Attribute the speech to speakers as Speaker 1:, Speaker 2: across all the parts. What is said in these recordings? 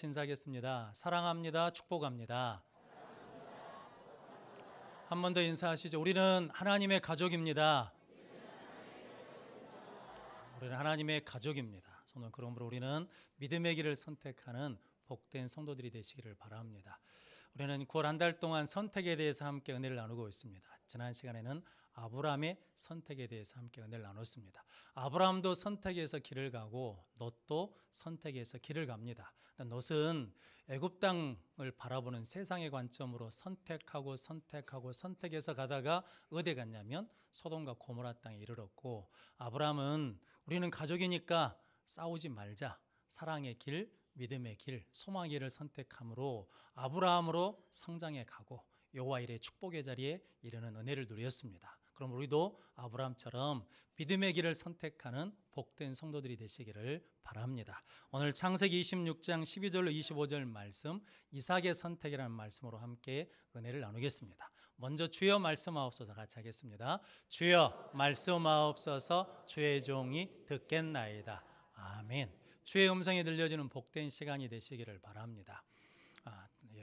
Speaker 1: 같이 인사하겠습니다. 사랑합니다. 축복합니다. 한 번 더 인사하시죠. 우리는 하나님의 가족입니다. 우리는 하나님의 가족입니다. 그러므로 우리는 믿음의 길을 선택하는 복된 성도들이 되시기를 바랍니다. 우리는 9월 한 달 동안 선택에 대해서 함께 은혜를 나누고 있습니다. 지난 시간에는 아브라함의 선택에 대해서 함께 은혜를 나눴습니다. 아브라함도 선택에서 길을 가고 롯도 선택에서 길을 갑니다. 롯은 애굽 땅을 바라보는 세상의 관점으로 선택해서 가다가 어디 갔냐면 소돔과 고모라 땅에 이르렀고, 아브라함은 우리는 가족이니까 싸우지 말자, 사랑의 길, 믿음의 길, 소망의 길을 선택함으로 아브라함으로 성장해 가고 여호와 일의 축복의 자리에 이르는 은혜를 누렸습니다. 그럼 우리도 아브라함처럼 믿음의 길을 선택하는 복된 성도들이 되시기를 바랍니다. 오늘 창세기 26장 12절로 25절 말씀, 이삭의 선택이라는 말씀으로 함께 은혜를 나누겠습니다. 먼저 주여 말씀하옵소서 같이 하겠습니다. 주여 말씀하옵소서, 주의 종이 듣겠나이다. 아멘. 주의 음성이 들려지는 복된 시간이 되시기를 바랍니다.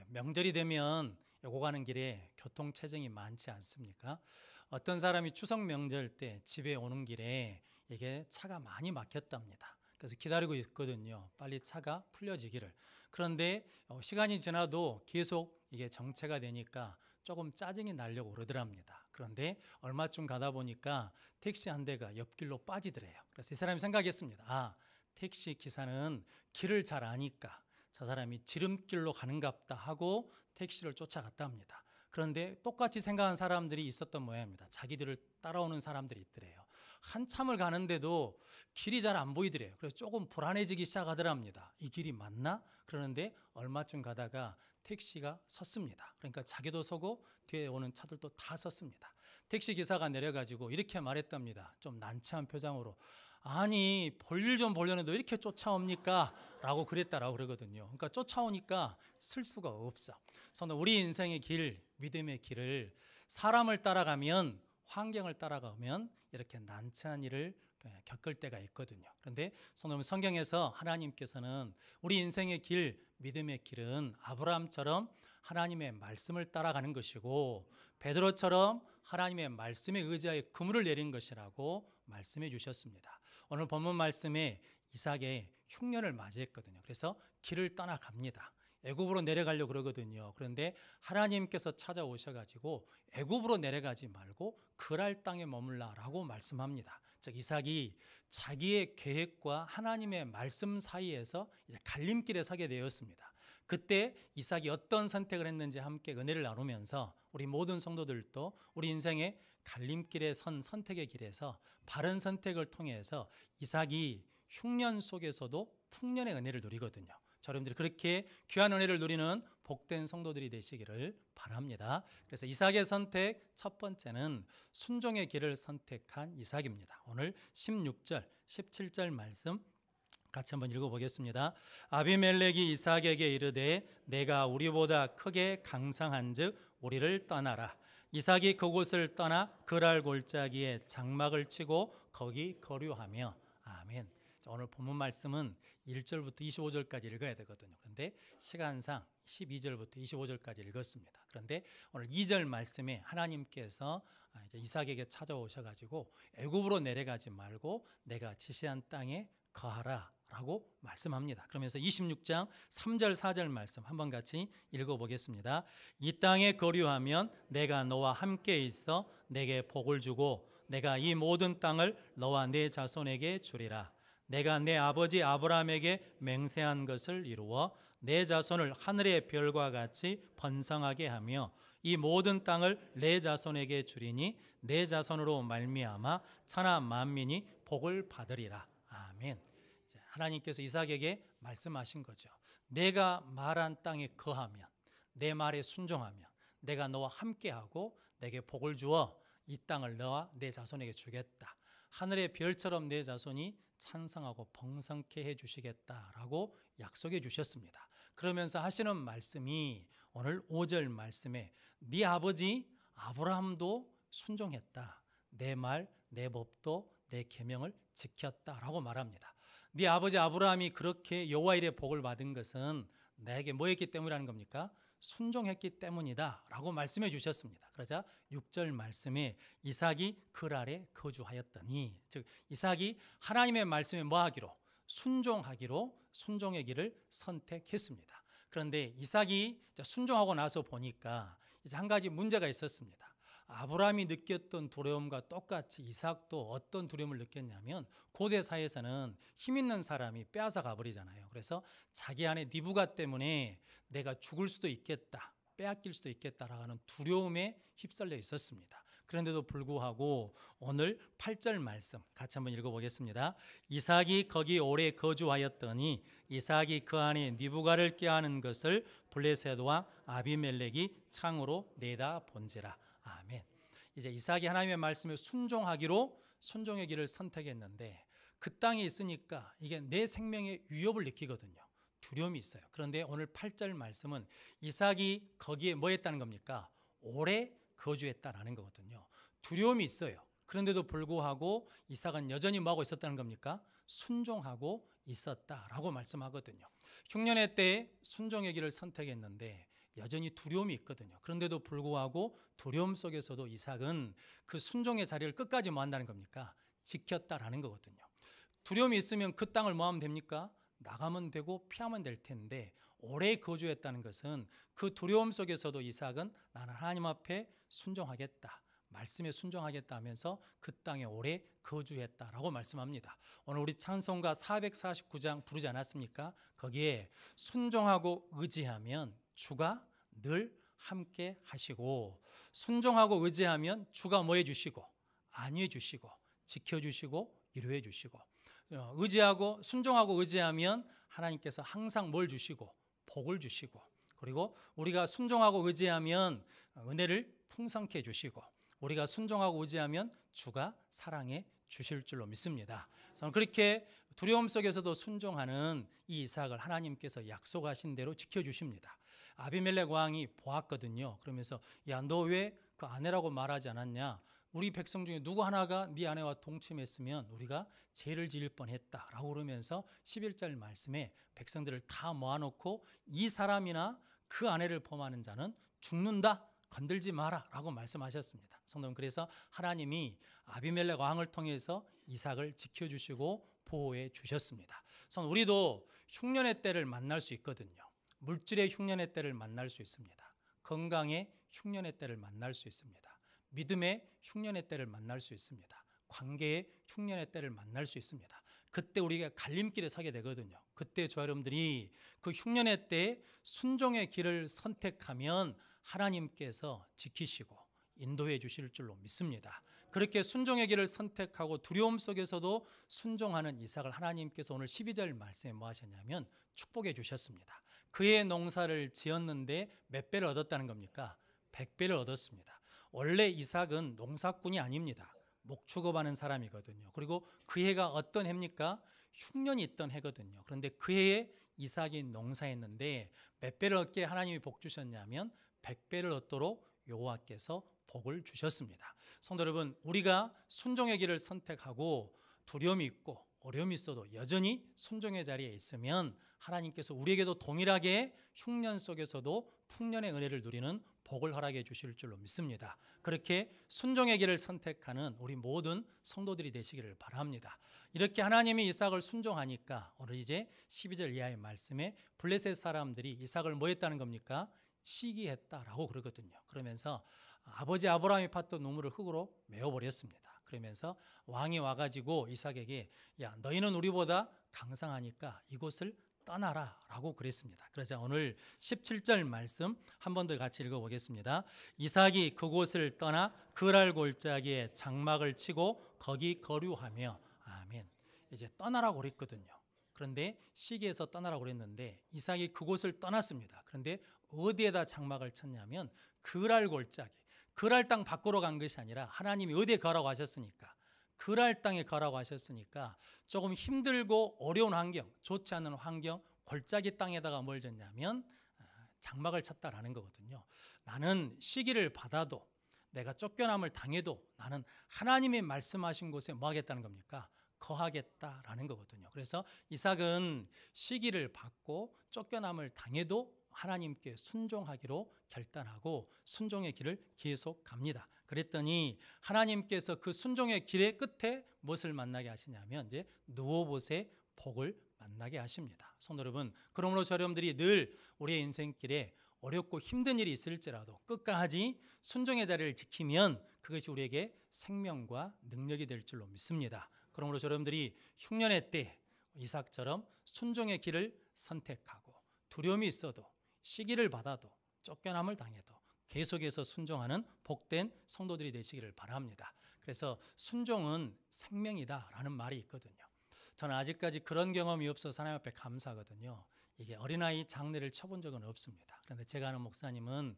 Speaker 1: 명절이 되면 오고 가는 길에 교통체증이 많지 않습니까? 어떤 사람이 추석 명절 때 집에 오는 길에 이게 차가 많이 막혔답니다. 그래서 기다리고 있거든요. 빨리 차가 풀려지기를. 그런데 시간이 지나도 계속 이게 정체가 되니까 조금 짜증이 나려고 그러더랍니다. 그런데 얼마쯤 가다 보니까 택시 한 대가 옆길로 빠지더래요. 그래서 이 사람이 생각했습니다. 택시 기사는 길을 잘 아니까 저 사람이 지름길로 가는갑다 하고 택시를 쫓아갔다 합니다. 그런데 똑같이 생각한 사람들이 있었던 모양입니다. 자기들을 따라오는 사람들이 있더래요. 한참을 가는데도 길이 잘 안 보이더래요. 그래서 조금 불안해지기 시작하더랍니다. 이 길이 맞나? 그러는데 얼마쯤 가다가 택시가 섰습니다. 그러니까 자기도 서고 뒤에 오는 차들도 다 섰습니다. 택시 기사가 내려가지고 이렇게 말했답니다. 좀 난처한 표정으로. 아니, 볼일 좀 보려는데 이렇게 쫓아옵니까? 라고 그랬다라고 그러거든요. 그러니까 쫓아오니까 쓸 수가 없어. 그래서 우리 인생의 길, 믿음의 길을 사람을 따라가면, 환경을 따라가면 이렇게 난처한 일을 겪을 때가 있거든요. 그런데 성경에서 하나님께서는 우리 인생의 길, 믿음의 길은 아브라함처럼 하나님의 말씀을 따라가는 것이고 베드로처럼 하나님의 말씀에 의지하여 그물을 내린 것이라고 말씀해 주셨습니다. 오늘 본문 말씀에 이삭의 흉년을 맞이했거든요. 그래서 길을 떠나갑니다. 애굽으로 내려가려고 그러거든요. 그런데 하나님께서 찾아오셔가지고 애굽으로 내려가지 말고 그랄 땅에 머물라라고 말씀합니다. 즉 이삭이 자기의 계획과 하나님의 말씀 사이에서 이제 갈림길에 서게 되었습니다. 그때 이삭이 어떤 선택을 했는지 함께 은혜를 나누면서 우리 모든 성도들도 우리 인생의 갈림길에 선 선택의 길에서 바른 선택을 통해서 이삭이 흉년 속에서도 풍년의 은혜를 누리거든요. 여러분들이 그렇게 귀한 은혜를 누리는 복된 성도들이 되시기를 바랍니다. 그래서 이삭의 선택 첫 번째는 순종의 길을 선택한 이삭입니다. 오늘 16절, 17절 말씀 같이 한번 읽어보겠습니다. 아비멜렉이 이삭에게 이르되 내가 우리보다 크게 강성한즉 우리를 떠나라. 이삭이 그곳을 떠나 그랄 골짜기에 장막을 치고 거기 거류하며. 아멘. 오늘 본문 말씀은 1절부터 25절까지 읽어야 되거든요. 그런데 시간상 12절부터 25절까지 읽었습니다. 그런데 오늘 2절 말씀에 하나님께서 이삭에게 찾아오셔가지고 애굽으로 내려가지 말고 내가 지시한 땅에 거하라 라고 말씀합니다. 그러면서 26장 3절 4절 말씀 한번 같이 읽어보겠습니다. 이 땅에 거류하면 내가 너와 함께 있어 내게 복을 주고 내가 이 모든 땅을 너와 내 자손에게 주리라. 내가 내 아버지 아브라함에게 맹세한 것을 이루어 내 자손을 하늘의 별과 같이 번성하게 하며 이 모든 땅을 내 자손에게 주리니 내 자손으로 말미암아 천하 만민이 복을 받으리라. 아멘. 하나님께서 이삭에게 말씀하신 거죠. 내가 말한 땅에 거하면, 내 말에 순종하면 내가 너와 함께하고 내게 복을 주어 이 땅을 너와 내 자손에게 주겠다. 하늘의 별처럼 내 자손이 찬성하고 번성케 해주시겠다라고 약속해 주셨습니다. 그러면서 하시는 말씀이 오늘 5절 말씀에 네 아버지 아브라함도 순종했다. 내 말, 내 법도 내 계명을 지켰다라고 말합니다. 네 아버지 아브라함이 그렇게 여호와 일의 복을 받은 것은 나에게 뭐 했기 때문이라는 겁니까? 순종했기 때문이다 라고 말씀해 주셨습니다. 그러자 6절 말씀에 이삭이 글 아래 거주하였더니, 즉 이삭이 하나님의 말씀에 뭐 하기로? 순종하기로 순종의 길을 선택했습니다. 그런데 이삭이 순종하고 나서 보니까 이제 한 가지 문제가 있었습니다. 아브라함이 느꼈던 두려움과 똑같이 이삭도 어떤 두려움을 느꼈냐면, 고대 사회에서는 힘 있는 사람이 빼앗아 가버리잖아요. 그래서 자기 안에 니부가 때문에 내가 죽을 수도 있겠다, 빼앗길 수도 있겠다라는 두려움에 휩쓸려 있었습니다. 그런데도 불구하고 오늘 8절 말씀 같이 한번 읽어보겠습니다. 이삭이 거기 오래 거주하였더니 이삭이 그 안에 니부가를 꾀하는 것을 블레셋 왕 아비멜렉이 창으로 내다본지라. 아멘. 이제 이삭이 하나님의 말씀에 순종하기로 순종의 길을 선택했는데, 그 땅에 있으니까 이게 내 생명에 위협을 느끼거든요. 두려움이 있어요. 그런데 오늘 8절 말씀은 이삭이 거기에 뭐 했다는 겁니까? 오래 거주했다라는 거거든요. 두려움이 있어요. 그런데도 불구하고 이삭은 여전히 뭐하고 있었다는 겁니까? 순종하고 있었다라고 말씀하거든요. 흉년의 때에 순종의 길을 선택했는데 여전히 두려움이 있거든요. 그런데도 불구하고 두려움 속에서도 이삭은 그 순종의 자리를 끝까지 뭐 한다는 겁니까? 지켰다라는 거거든요. 두려움이 있으면 그 땅을 뭐 하면 됩니까? 나가면 되고 피하면 될 텐데, 오래 거주했다는 것은 그 두려움 속에서도 이삭은 나는 하나님 앞에 순종하겠다, 말씀에 순종하겠다 하면서 그 땅에 오래 거주했다라고 말씀합니다. 오늘 우리 찬송가 449장 부르지 않았습니까? 거기에 순종하고 의지하면 주가 늘 함께 하시고, 순종하고 의지하면 주가 뭐 해주시고, 안위해 주시고, 지켜주시고, 위로해 주시고, 의지하고 순종하고 의지하면 하나님께서 항상 뭘 주시고? 복을 주시고, 그리고 우리가 순종하고 의지하면 은혜를 풍성케 해 주시고, 우리가 순종하고 의지하면 주가 사랑해 주실 줄로 믿습니다. 저는 그렇게 두려움 속에서도 순종하는 이 이삭을 하나님께서 약속하신 대로 지켜주십니다. 아비멜렉 왕이 보았거든요. 그러면서 야, 너 왜 그 아내라고 말하지 않았냐? 우리 백성 중에 누구 하나가 네 아내와 동침했으면 우리가 죄를 지을 뻔했다라고 그러면서 11절 말씀에 백성들을 다 모아놓고 이 사람이나 그 아내를 범하는 자는 죽는다, 건들지 마라 라고 말씀하셨습니다. 성도님, 그래서 하나님이 아비멜렉 왕을 통해서 이삭을 지켜주시고 보호해 주셨습니다. 우리도 흉년의 때를 만날 수 있거든요. 물질의 흉년의 때를 만날 수 있습니다. 건강의 흉년의 때를 만날 수 있습니다. 믿음의 흉년의 때를 만날 수 있습니다. 관계의 흉년의 때를 만날 수 있습니다. 그때 우리가 갈림길에 서게 되거든요. 그때 저 여러분들이 그 흉년의 때에 순종의 길을 선택하면 하나님께서 지키시고 인도해 주실 줄로 믿습니다. 그렇게 순종의 길을 선택하고 두려움 속에서도 순종하는 이삭을 하나님께서 오늘 12절 말씀에 뭐 하셨냐면 축복해 주셨습니다. 그의 농사를 지었는데 몇 배를 얻었다는 겁니까? 100배를 얻었습니다. 원래 이삭은 농사꾼이 아닙니다. 목축업하는 사람이거든요. 그리고 그 해가 어떤 해입니까? 흉년이 있던 해거든요. 그런데 그 해에 이삭이 농사했는데 몇 배를 얻게 하나님이 복 주셨냐면 100배를 얻도록 여호와께서 복을 주셨습니다. 성도 여러분, 우리가 순종의 길을 선택하고 두려움이 있고 어려움이 있어도 여전히 순종의 자리에 있으면 하나님께서 우리에게도 동일하게 흉년 속에서도 풍년의 은혜를 누리는 복을 허락해 주실 줄로 믿습니다. 그렇게 순종의 길을 선택하는 우리 모든 성도들이 되시기를 바랍니다. 이렇게 하나님이 이삭을 순종하니까 오늘 이제 12절 이하의 말씀에 블레셋 사람들이 이삭을 뭐 했다는 겁니까? 시기했다라고 그러거든요. 그러면서 아버지 아브라함이 팠던 노무를 흙으로 메워버렸습니다. 그러면서 왕이 와가지고 이삭에게 야, 너희는 우리보다 강상하니까 이곳을 떠나라 라고 그랬습니다. 그래서 오늘 17절 말씀 한 번 더 같이 읽어보겠습니다. 이삭이 그곳을 떠나 그랄 골짜기에 장막을 치고 거기 거류하며. 아멘. 이제 떠나라고 그랬거든요. 그런데 시기에서 떠나라고 그랬는데 이삭이 그곳을 떠났습니다. 그런데 어디에다 장막을 쳤냐면 그랄 골짜기, 그랄 땅 밖으로 간 것이 아니라 하나님이 어디에 가라고 하셨으니까, 그랄 땅에 가라고 하셨으니까 조금 힘들고 어려운 환경, 좋지 않은 환경, 골짜기 땅에다가 뭘 졌냐면 장막을 쳤다라는 거거든요. 나는 시기를 받아도, 내가 쫓겨남을 당해도 나는 하나님이 말씀하신 곳에 뭐 하겠다는 겁니까? 거하겠다라는 거거든요. 그래서 이삭은 시기를 받고 쫓겨남을 당해도 하나님께 순종하기로 결단하고 순종의 길을 계속 갑니다. 그랬더니 하나님께서 그 순종의 길의 끝에 무엇을 만나게 하시냐면 이제 느보봇의 복을 만나게 하십니다. 성도 여러분, 그러므로 여러분들이 늘 우리의 인생길에 어렵고 힘든 일이 있을지라도 끝까지 순종의 자리를 지키면 그것이 우리에게 생명과 능력이 될 줄로 믿습니다. 그러므로 여러분들이 흉년의 때 이삭처럼 순종의 길을 선택하고 두려움이 있어도 시기를 받아도 쫓겨남을 당해도 계속해서 순종하는 복된 성도들이 되시기를 바랍니다. 그래서 순종은 생명이다라는 말이 있거든요. 저는 아직까지 그런 경험이 없어서 하나님 앞에 감사하거든요. 이게 어린아이 장례를 쳐본 적은 없습니다. 그런데 제가 아는 목사님은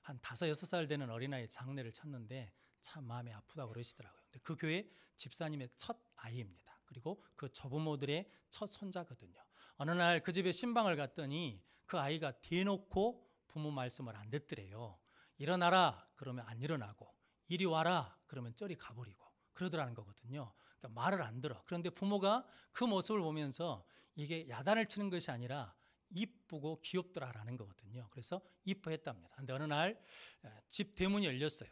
Speaker 1: 한 5, 6살 되는 어린아이 장례를 쳤는데 참 마음이 아프다고 그러시더라고요. 근데 그 교회 집사님의 첫 아이입니다. 그리고 그 조부모들의 첫 손자거든요. 어느 날 그 집에 신방을 갔더니 그 아이가 대놓고 부모 말씀을 안 듣더래요. 일어나라 그러면 안 일어나고, 이리 와라 그러면 저리 가버리고 그러더라는 거거든요. 그러니까 말을 안 들어. 그런데 부모가 그 모습을 보면서 이게 야단을 치는 것이 아니라 이쁘고 귀엽더라라는 거거든요. 그래서 이뻐했답니다. 그런데 어느 날 집 대문이 열렸어요.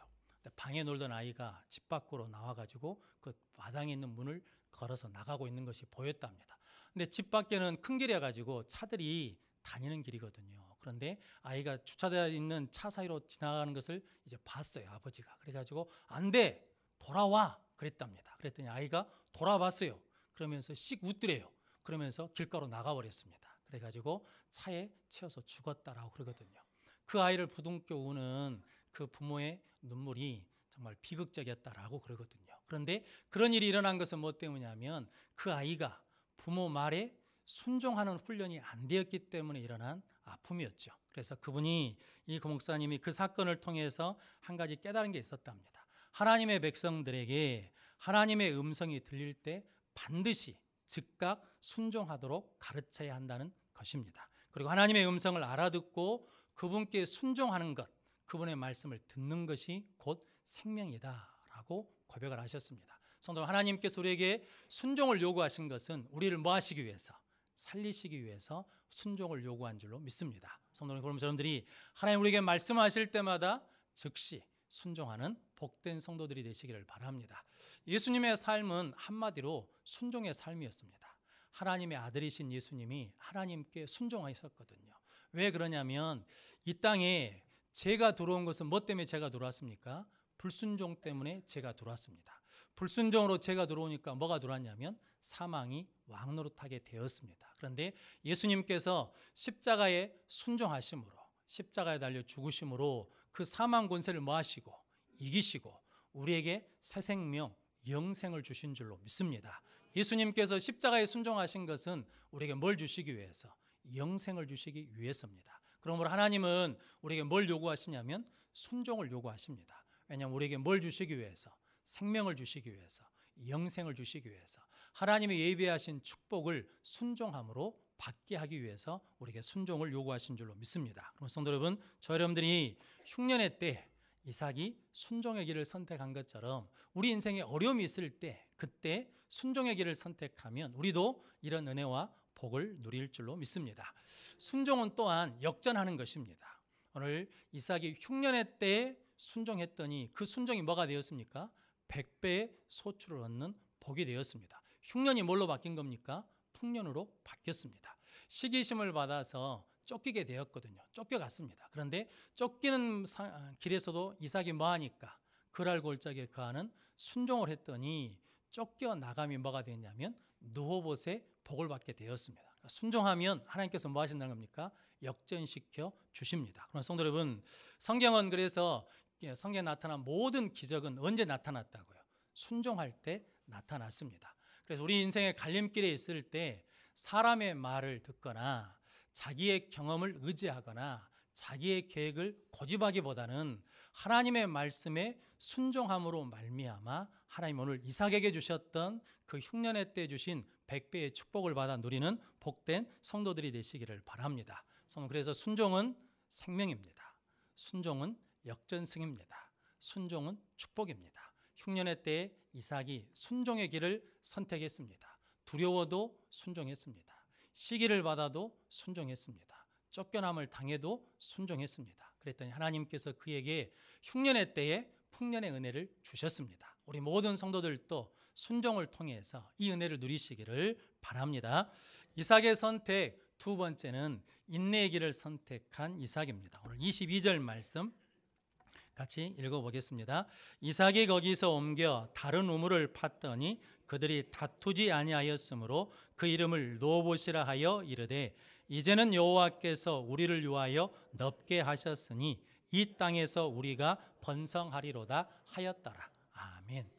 Speaker 1: 방에 놀던 아이가 집 밖으로 나와가지고 그 마당에 있는 문을 걸어서 나가고 있는 것이 보였답니다. 근데 집 밖에는 큰 길이라 가지고 차들이 다니는 길이거든요. 그런데 아이가 주차되어 있는 차 사이로 지나가는 것을 이제 봤어요, 아버지가. 그래가지고 안 돼, 돌아와 그랬답니다. 그랬더니 아이가 돌아봤어요. 그러면서 씩 웃더래요. 그러면서 길가로 나가버렸습니다. 그래가지고 차에 치여서 죽었다라고 그러거든요. 그 아이를 부둥켜 우는 그 부모의 눈물이 정말 비극적이었다라고 그러거든요. 그런데 그런 일이 일어난 것은 뭐 때문이냐면 그 아이가 부모 말에 순종하는 훈련이 안 되었기 때문에 일어난 아픔이었죠. 그래서 그분이 이 목사님이 그 사건을 통해서 한 가지 깨달은 게 있었답니다. 하나님의 백성들에게 하나님의 음성이 들릴 때 반드시 즉각 순종하도록 가르쳐야 한다는 것입니다. 그리고 하나님의 음성을 알아듣고 그분께 순종하는 것, 그분의 말씀을 듣는 것이 곧 생명이다라고 고백을 하셨습니다. 성도, 하나님께서 우리에게 순종을 요구하신 것은 우리를 뭐 하시기 위해서? 살리시기 위해서 순종을 요구한 줄로 믿습니다. 성도 여러분, 여러분들이 하나님 우리에게 말씀하실 때마다 즉시 순종하는 복된 성도들이 되시기를 바랍니다. 예수님의 삶은 한마디로 순종의 삶이었습니다. 하나님의 아들이신 예수님이 하나님께 순종하셨거든요. 왜 그러냐면 이 땅에 죄가 들어온 것은 뭐 때문에 죄가 들어왔습니까? 불순종 때문에 죄가 들어왔습니다. 불순종으로 죄가 들어오니까 뭐가 들어왔냐면 사망이 왕노릇하게 되었습니다. 그런데 예수님께서 십자가에 순종하심으로, 십자가에 달려 죽으심으로 그 사망 권세를 뭐 하시고 이기시고 우리에게 새 생명, 영생을 주신 줄로 믿습니다. 예수님께서 십자가에 순종하신 것은 우리에게 뭘 주시기 위해서? 영생을 주시기 위해서입니다. 그러므로 하나님은 우리에게 뭘 요구하시냐면 순종을 요구하십니다. 왜냐하면 우리에게 뭘 주시기 위해서? 생명을 주시기 위해서, 영생을 주시기 위해서, 하나님이 예비하신 축복을 순종함으로 받게 하기 위해서 우리에게 순종을 요구하신 줄로 믿습니다. 그럼 성도 여러분, 저 여러분들이 흉년의 때 이삭이 순종의 길을 선택한 것처럼 우리 인생에 어려움이 있을 때 그때 순종의 길을 선택하면 우리도 이런 은혜와 복을 누릴 줄로 믿습니다. 순종은 또한 역전하는 것입니다. 오늘 이삭이 흉년의 때에 순종했더니 그 순종이 뭐가 되었습니까? 100배의 소출을 얻는 복이 되었습니다. 흉년이 뭘로 바뀐 겁니까? 풍년으로 바뀌었습니다. 시기심을 받아서 쫓기게 되었거든요. 쫓겨갔습니다. 그런데 쫓기는 길에서도 이삭이 뭐하니까 그랄 골짜기에 거하는 순종을 했더니 쫓겨나감이 뭐가 됐냐면 느보봇의 복을 받게 되었습니다. 그러니까 순종하면 하나님께서 뭐 하신다는 겁니까? 역전시켜 주십니다. 그럼 성도 여러분, 성경은 그래서 성경에 나타난 모든 기적은 언제 나타났다고요? 순종할 때 나타났습니다. 그래서 우리 인생의 갈림길에 있을 때 사람의 말을 듣거나 자기의 경험을 의지하거나 자기의 계획을 고집하기보다는 하나님의 말씀에 순종함으로 말미암아 하나님 오늘 이삭에게 주셨던 그 흉년의 때 주신 100배의 축복을 받아 누리는 복된 성도들이 되시기를 바랍니다. 그래서 순종은 생명입니다. 순종은 역전승입니다. 순종은 축복입니다. 흉년의 때에 이삭이 순종의 길을 선택했습니다. 두려워도 순종했습니다. 시기를 받아도 순종했습니다. 쫓겨남을 당해도 순종했습니다. 그랬더니 하나님께서 그에게 흉년의 때에 풍년의 은혜를 주셨습니다. 우리 모든 성도들도 순종을 통해서 이 은혜를 누리시기를 바랍니다. 이삭의 선택 두 번째는 인내의 길을 선택한 이삭입니다. 오늘 22절 말씀 같이 읽어보겠습니다. 이삭이 거기서 옮겨 다른 우물을 팠더니 그들이 다투지 아니하였으므로 그 이름을 노봇이라 하여 이르되 이제는 여호와께서 우리를 위하여 넓게 하셨으니 이 땅에서 우리가 번성하리로다 하였더라. 아멘.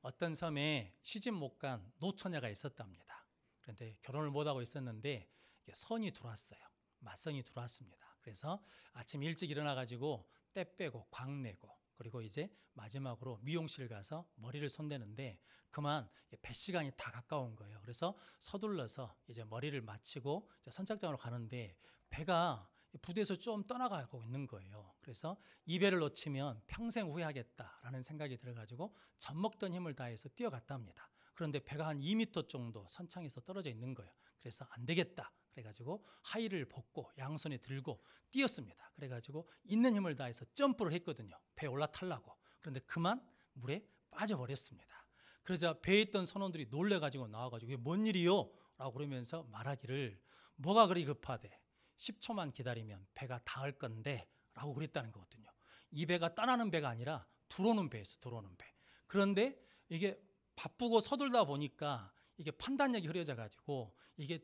Speaker 1: 어떤 섬에 시집 못 간 노처녀가 있었답니다. 그런데 결혼을 못하고 있었는데 선이 들어왔어요. 맞선이 들어왔습니다. 그래서 아침 일찍 일어나가지고 때 빼고 광 내고 그리고 이제 마지막으로 미용실 가서 머리를 손대는데 그만 배 시간이 다 가까운 거예요. 그래서 서둘러서 이제 머리를 마치고 선착장으로 가는데 배가 부대에서 좀 떠나가고 있는 거예요. 그래서 이 배를 놓치면 평생 후회하겠다라는 생각이 들어가지고 젖먹던 힘을 다해서 뛰어갔답니다. 그런데 배가 한 2m 정도 선창에서 떨어져 있는 거예요. 그래서 안 되겠다. 그래가지고 하의를 벗고 양손에 들고 뛰었습니다. 그래가지고 있는 힘을 다해서 점프를 했거든요. 배에 올라타려고. 그런데 그만 물에 빠져버렸습니다. 그러자 배에 있던 선원들이 놀래가지고 나와가지고 이게 뭔 일이요? 라고 그러면서 말하기를 뭐가 그리 급하대. 10초만 기다리면 배가 닿을 건데 라고 그랬다는 거거든요. 이 배가 떠나는 배가 아니라 들어오는 배였어. 들어오는 배. 그런데 이게 바쁘고 서둘다 보니까 이게 판단력이 흐려져 가지고 이게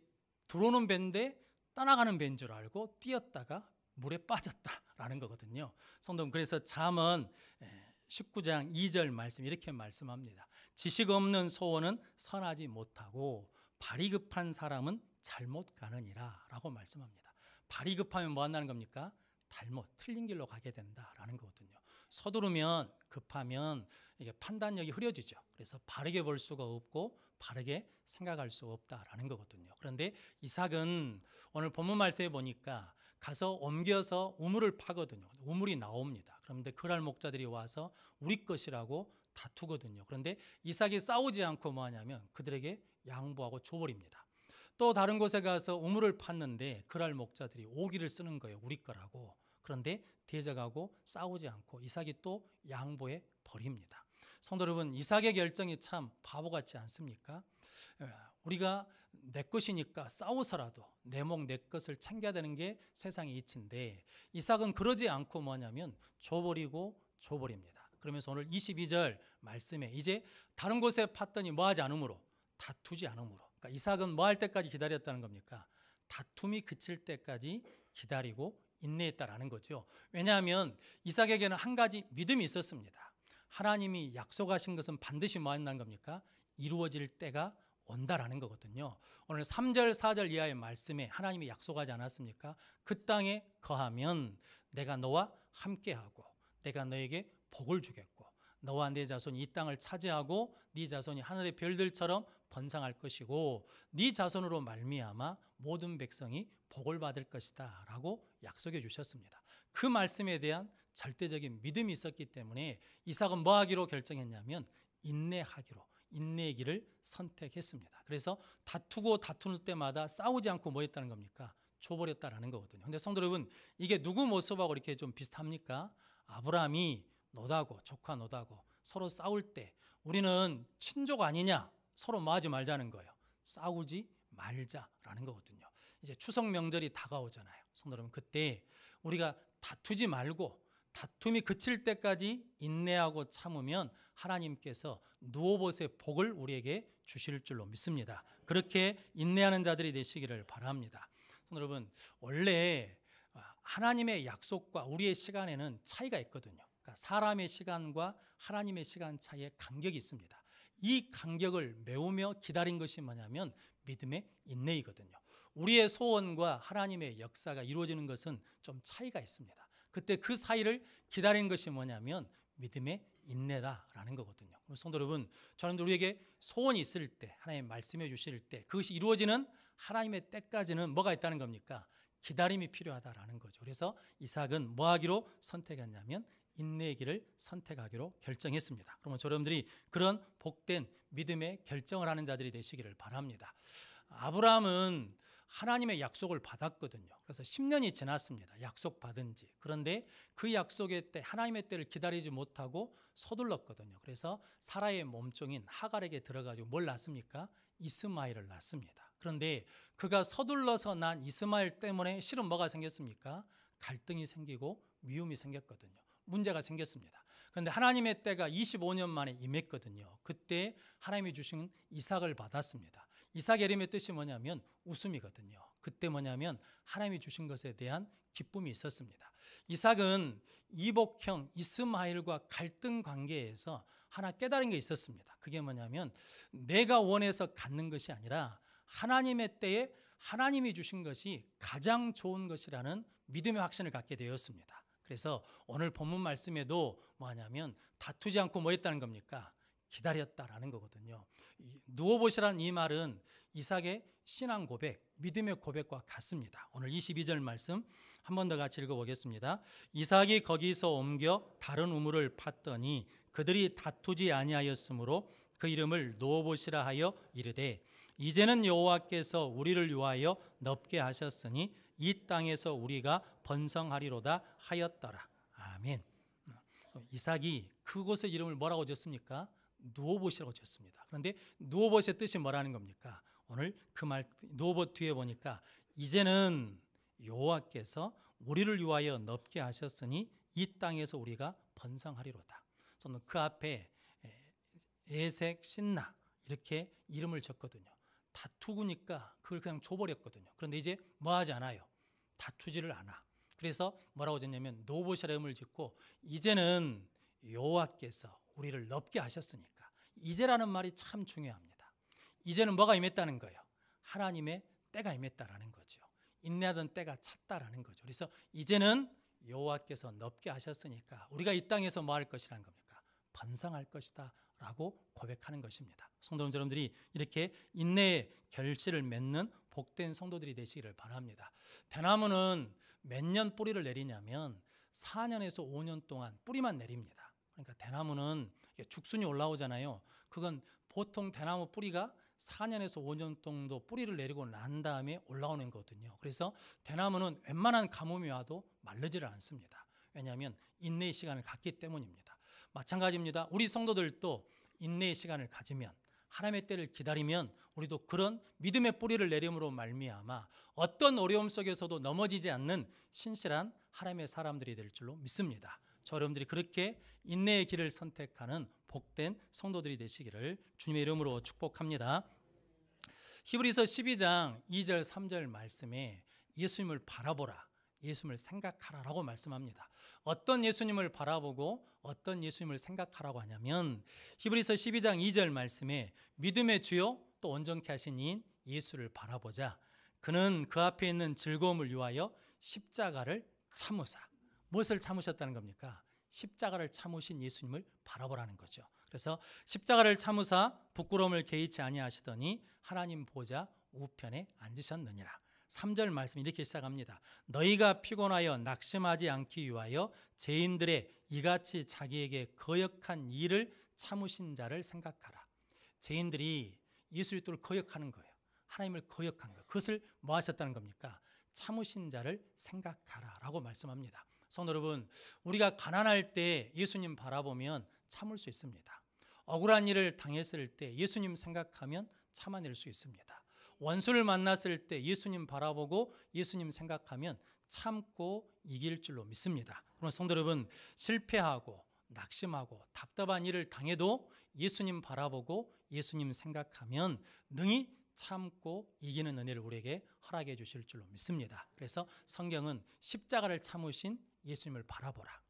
Speaker 1: 들어오는 배인데 떠나가는 배인 줄 알고 뛰었다가 물에 빠졌다라는 거거든요. 성도님, 그래서 잠언 19장 2절 말씀 이렇게 말씀합니다. 지식 없는 소원은 선하지 못하고 발이 급한 사람은 잘못 가느니라 라고 말씀합니다. 발이 급하면 뭐 한다는 겁니까? 틀린 길로 가게 된다라는 거거든요. 서두르면 급하면 이게 판단력이 흐려지죠. 그래서 바르게 볼 수가 없고 바르게 생각할 수 없다라는 거거든요. 그런데 이삭은 오늘 본문 말씀에 보니까 가서 옮겨서 우물을 파거든요. 우물이 나옵니다. 그런데 그랄 목자들이 와서 우리 것이라고 다투거든요. 그런데 이삭이 싸우지 않고 뭐 하냐면 그들에게 양보하고 줘버립니다. 또 다른 곳에 가서 우물을 팠는데 그랄 목자들이 오기를 쓰는 거예요. 우리 거라고. 그런데 대적하고 싸우지 않고 이삭이 또 양보해 버립니다. 성도 여러분, 이삭의 결정이 참 바보 같지 않습니까? 우리가 내 것이니까 싸워서라도 내 목 내 것을 챙겨야 되는 게 세상의 이치인데 이삭은 그러지 않고 뭐냐면 줘버립니다. 그러면서 오늘 22절 말씀에 이제 다른 곳에 팠더니 뭐하지 않으므로 다투지 않으므로 그러니까 이삭은 뭐 할 때까지 기다렸다는 겁니까? 다툼이 그칠 때까지 기다리고 인내했다라는 거죠. 왜냐하면 이삭에게는 한 가지 믿음이 있었습니다. 하나님이 약속하신 것은 반드시 뭐 한다는 겁니까? 이루어질 때가 온다라는 거거든요. 오늘 3절 4절 이하의 말씀에 하나님이 약속하지 않았습니까? 그 땅에 거하면 내가 너와 함께하고 내가 너에게 복을 주겠고 너와 네 자손이 이 땅을 차지하고 네 자손이 하늘의 별들처럼 번성할 것이고 네 자손으로 말미암아 모든 백성이 복을 받을 것이다 라고 약속해 주셨습니다. 그 말씀에 대한 절대적인 믿음이 있었기 때문에 이삭은 뭐 하기로 결정했냐면 인내의 길을 선택했습니다. 그래서 다투는 때마다 싸우지 않고 뭐 했다는 겁니까? 줘버렸다라는 거거든요. 근데 성도 여러분, 이게 누구 모습하고 이렇게 좀 비슷합니까? 아브라함이 노다고 조카 노다고 서로 싸울 때 우리는 친족 아니냐? 서로 뭐 하지 말자는 거예요. 싸우지 말자라는 거거든요. 이제 추석 명절이 다가오잖아요. 성도 여러분, 그때 우리가 다투지 말고 다툼이 그칠 때까지 인내하고 참으면 하나님께서 누오봇의 복을 우리에게 주실 줄로 믿습니다. 그렇게 인내하는 자들이 되시기를 바랍니다. 성도 여러분, 원래 하나님의 약속과 우리의 시간에는 차이가 있거든요. 그러니까 사람의 시간과 하나님의 시간 차이에 간격이 있습니다. 이 간격을 메우며 기다린 것이 뭐냐면 믿음의 인내이거든요. 우리의 소원과 하나님의 역사가 이루어지는 것은 좀 차이가 있습니다. 그때 그 사이를 기다린 것이 뭐냐면 믿음의 인내다라는 거거든요. 성도 여러분, 저는 우리에게 소원이 있을 때 하나님 말씀해 주실 때 그것이 이루어지는 하나님의 때까지는 뭐가 있다는 겁니까? 기다림이 필요하다라는 거죠. 그래서 이삭은 뭐 하기로 선택했냐면 인내의 길을 선택하기로 결정했습니다. 그러면 여러분들이 그런 복된 믿음의 결정을 하는 자들이 되시기를 바랍니다. 아브라함은 하나님의 약속을 받았거든요. 그래서 10년이 지났습니다. 약속 받은 지. 그런데 그 약속의 때, 하나님의 때를 기다리지 못하고 서둘렀거든요. 그래서 사라의 몸종인 하갈에게 들어가지고 뭘 낳습니까? 이스마엘을 낳습니다. 그런데 그가 서둘러서 난 이스마엘 때문에 실은 뭐가 생겼습니까? 갈등이 생기고 미움이 생겼거든요. 문제가 생겼습니다. 그런데 하나님의 때가 25년 만에 임했거든요. 그때 하나님이 주신 이삭을 받았습니다. 이삭의 이름의 뜻이 뭐냐면 웃음이거든요. 그때 뭐냐면 하나님이 주신 것에 대한 기쁨이 있었습니다. 이삭은 이복형 이스마엘과 갈등 관계에서 하나 깨달은 게 있었습니다. 그게 뭐냐면 내가 원해서 갖는 것이 아니라 하나님의 때에 하나님이 주신 것이 가장 좋은 것이라는 믿음의 확신을 갖게 되었습니다. 그래서 오늘 본문 말씀에도 뭐냐면 다투지 않고 뭐 했다는 겁니까? 기다렸다라는 거거든요. 누워보시라는 이 말은 이삭의 신앙 고백, 믿음의 고백과 같습니다. 오늘 22절 말씀 한 번 더 같이 읽어보겠습니다. 이삭이 거기서 옮겨 다른 우물을 팠더니 그들이 다투지 아니하였으므로 그 이름을 누워보시라 하여 이르되 이제는 여호와께서 우리를 위하여 넓게 하셨으니 이 땅에서 우리가 번성하리로다 하였더라. 아멘. 이삭이 그곳의 이름을 뭐라고 줬습니까? 누워보시라고 줬습니다. 그런데 누워보시의 뜻이 뭐라는 겁니까? 오늘 그 말 누워보 뒤에 보니까 이제는 여호와께서 우리를 위하여 넓게 하셨으니 이 땅에서 우리가 번성하리로다. 저는 그 앞에 에색, 신나 이렇게 이름을 적거든요. 다투니까 그걸 그냥 줘버렸거든요. 그런데 이제 뭐 하지 않아요? 다투지를 않아. 그래서 뭐라고 졌냐면 노보시라 이름을 짓고 이제는 여호와께서 우리를 넓게 하셨으니까 이제라는 말이 참 중요합니다. 이제는 뭐가 임했다는 거예요? 하나님의 때가 임했다라는 거죠. 인내하던 때가 찼다라는 거죠. 그래서 이제는 여호와께서 넓게 하셨으니까 우리가 이 땅에서 뭐 할 것이라는 겁니까? 번성할 것이다 라고 고백하는 것입니다. 성도 여러분들이 이렇게 인내의 결실을 맺는 복된 성도들이 되시기를 바랍니다. 대나무는 몇 년 뿌리를 내리냐면 4년에서 5년 동안 뿌리만 내립니다. 그러니까 대나무는 죽순이 올라오잖아요. 그건 보통 대나무 뿌리가 4년에서 5년 정도 뿌리를 내리고 난 다음에 올라오는 거거든요. 그래서 대나무는 웬만한 가뭄이 와도 마르지를 않습니다. 왜냐하면 인내의 시간을 갖기 때문입니다. 마찬가지입니다. 우리 성도들도 인내의 시간을 가지면 하나님의 때를 기다리면 우리도 그런 믿음의 뿌리를 내림으로 말미암아 어떤 어려움 속에서도 넘어지지 않는 신실한 하나님의 사람들이 될 줄로 믿습니다. 저 여러분들이 그렇게 인내의 길을 선택하는 복된 성도들이 되시기를 주님의 이름으로 축복합니다. 히브리서 12장 2절 3절 말씀에 예수님을 바라보라, 예수님을 생각하라라고 말씀합니다. 어떤 예수님을 바라보고 어떤 예수님을 생각하라고 하냐면 히브리서 12장 2절 말씀에 믿음의 주요 또 온전케 하신 이인 예수를 바라보자. 그는 그 앞에 있는 즐거움을 위하여 십자가를 참으사. 무엇을 참으셨다는 겁니까? 십자가를 참으신 예수님을 바라보라는 거죠. 그래서 십자가를 참으사 부끄러움을 개의치 아니하시더니 하나님 보좌 우편에 앉으셨느니라. 3절 말씀 이렇게 시작합니다. 너희가 피곤하여 낙심하지 않기 위하여 죄인들의 이같이 자기에게 거역한 일을 참으신 자를 생각하라. 죄인들이 예수 그리스도를 거역하는 거예요. 하나님을 거역한 거예요. 그것을 뭐 하셨다는 겁니까? 참으신 자를 생각하라라고 말씀합니다. 성도 여러분, 우리가 가난할 때 예수님 바라보면 참을 수 있습니다. 억울한 일을 당했을 때 예수님 생각하면 참아낼 수 있습니다. 원수를 만났을 때 예수님 바라보고 예수님 생각하면 참고 이길 줄로 믿습니다. 그럼 성도 여러분, 실패하고 낙심하고 답답한 일을 당해도 예수님 바라보고 예수님 생각하면 능히 참고 이기는 은혜를 우리에게 허락해 주실 줄로 믿습니다. 그래서 성경은 십자가를 참으신 예수님을 바라보라,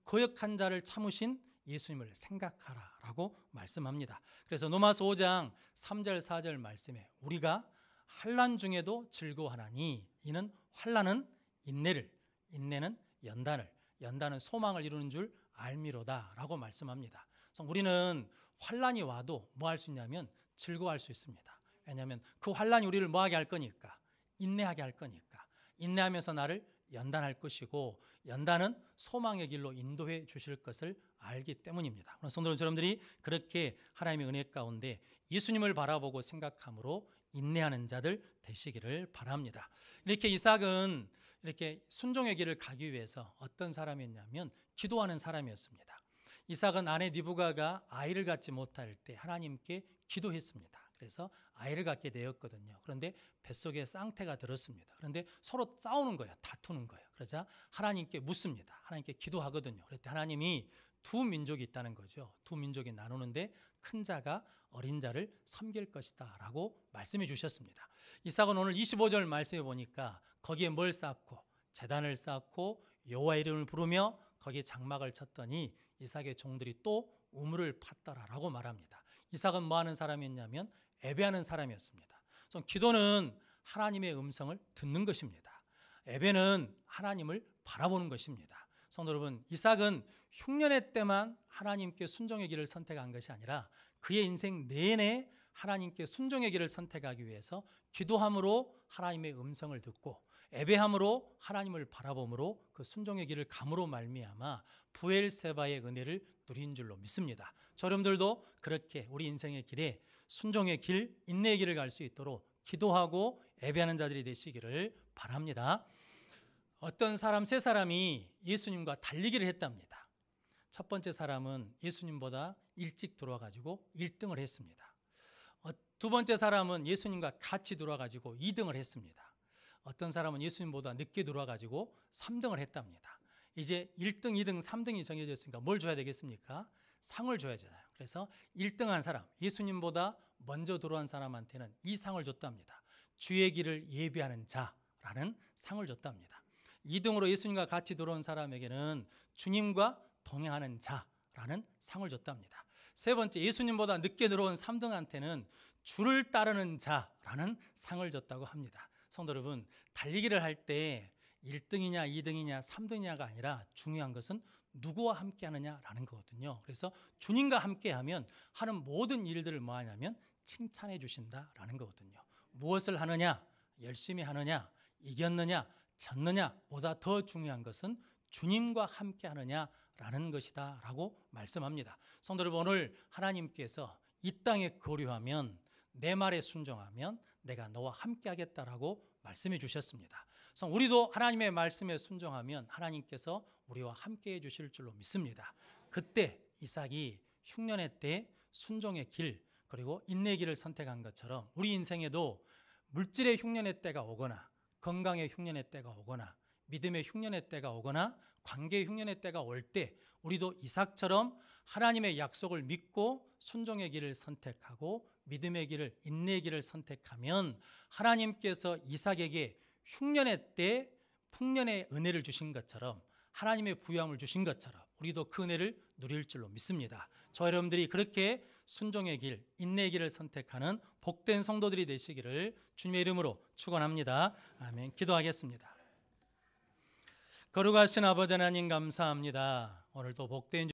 Speaker 1: 거역한 자를 참으신 예수님을 생각하라 라고 말씀합니다. 그래서 로마서 5장 3절 4절 말씀에 우리가 환난 중에도 즐거워하나니 이는 환난은 인내를, 인내는 연단을, 연단은 소망을 이루는 줄 알미로다 라고 말씀합니다. 그래서 우리는 환난이 와도 뭐 할 수 있냐면 즐거워할 수 있습니다. 왜냐하면 그 환난이 우리를 뭐 하게 할 거니까? 인내하게 할 거니까. 인내하면서 나를 연단할 것이고 연단은 소망의 길로 인도해 주실 것을 알기 때문입니다. 성도 여러분들이 그렇게 하나님의 은혜 가운데 예수님을 바라보고 생각함으로 인내하는 자들 되시기를 바랍니다. 이렇게 이삭은 이렇게 순종의 길을 가기 위해서 어떤 사람이었냐면 기도하는 사람이었습니다. 이삭은 아내 리브가가 아이를 갖지 못할 때 하나님께 기도했습니다. 그래서 아이를 갖게 되었거든요. 그런데 뱃속에 쌍태가 들었습니다. 그런데 서로 싸우는 거예요. 다투는 거예요. 그러자 하나님께 묻습니다. 하나님께 기도하거든요. 그랬더니 하나님이 두 민족이 있다는 거죠. 두 민족이 나누는데 큰 자가 어린 자를 섬길 것이다 라고 말씀해 주셨습니다. 이삭은 오늘 25절 말씀해 보니까 거기에 뭘 쌓고 제단을 쌓고 여호와의 이름을 부르며 거기에 장막을 쳤더니 이삭의 종들이 또 우물을 팠더라라고 말합니다. 이삭은 뭐 하는 사람이었냐면 예배하는 사람이었습니다. 기도는 하나님의 음성을 듣는 것입니다. 예배는 하나님을 바라보는 것입니다. 성도 여러분, 이삭은 흉년의 때만 하나님께 순종의 길을 선택한 것이 아니라 그의 인생 내내 하나님께 순종의 길을 선택하기 위해서 기도함으로 하나님의 음성을 듣고 예배함으로 하나님을 바라봄으로 그 순종의 길을 감으로 말미암아 부엘세바의 은혜를 누린 줄로 믿습니다. 여러분들도 그렇게 우리 인생의 길에 순종의 길, 인내의 길을 갈 수 있도록 기도하고 예배하는 자들이 되시기를 바랍니다. 어떤 사람 세 사람이 예수님과 달리기를 했답니다. 첫 번째 사람은 예수님보다 일찍 들어와가지고 1등을 했습니다. 두 번째 사람은 예수님과 같이 들어와가지고 2등을 했습니다. 어떤 사람은 예수님보다 늦게 들어와가지고 3등을 했답니다. 이제 1등, 2등, 3등이 정해졌으니까 뭘 줘야 되겠습니까? 상을 줘야잖아요. 그래서 1등한 사람, 예수님보다 먼저 들어온 사람한테는 이 상을 줬답니다. 주의 길을 예비하는 자라는 상을 줬답니다. 2등으로 예수님과 같이 들어온 사람에게는 주님과 동행하는 자라는 상을 줬답니다. 세 번째, 예수님보다 늦게 들어온 3등한테는 주를 따르는 자라는 상을 줬다고 합니다. 성도 여러분, 달리기를 할 때 1등이냐 2등이냐 3등이냐가 아니라 중요한 것은 누구와 함께 하느냐라는 거거든요. 그래서 주님과 함께 하면 하는 모든 일들을 뭐 하냐면 칭찬해 주신다라는 거거든요. 무엇을 하느냐, 열심히 하느냐, 이겼느냐, 졌느냐 보다 더 중요한 것은 주님과 함께 하느냐라는 것이다 라고 말씀합니다. 성도 여러분, 오늘 하나님께서 이 땅에 거류하면 내 말에 순종하면 내가 너와 함께 하겠다라고 말씀해 주셨습니다. 그래서 우리도 하나님의 말씀에 순종하면 하나님께서 우리와 함께 해 주실 줄로 믿습니다. 그때 이삭이 흉년의 때 순종의 길 그리고 인내의 길을 선택한 것처럼 우리 인생에도 물질의 흉년의 때가 오거나 건강의 흉년의 때가 오거나 믿음의 흉년의 때가 오거나 관계의 흉년의 때가 올 때 우리도 이삭처럼 하나님의 약속을 믿고 순종의 길을 선택하고 믿음의 길을, 인내의 길을 선택하면 하나님께서 이삭에게 흉년의 때 풍년의 은혜를 주신 것처럼 하나님의 부유함을 주신 것처럼 우리도 그 은혜를 누릴 줄로 믿습니다. 저 여러분들이 그렇게 순종의 길, 인내의 길을 선택하는 복된 성도들이 되시기를 주님의 이름으로 축원합니다. 아멘. 기도하겠습니다. 거룩하신 아버지 하나님 감사합니다. 오늘도 복된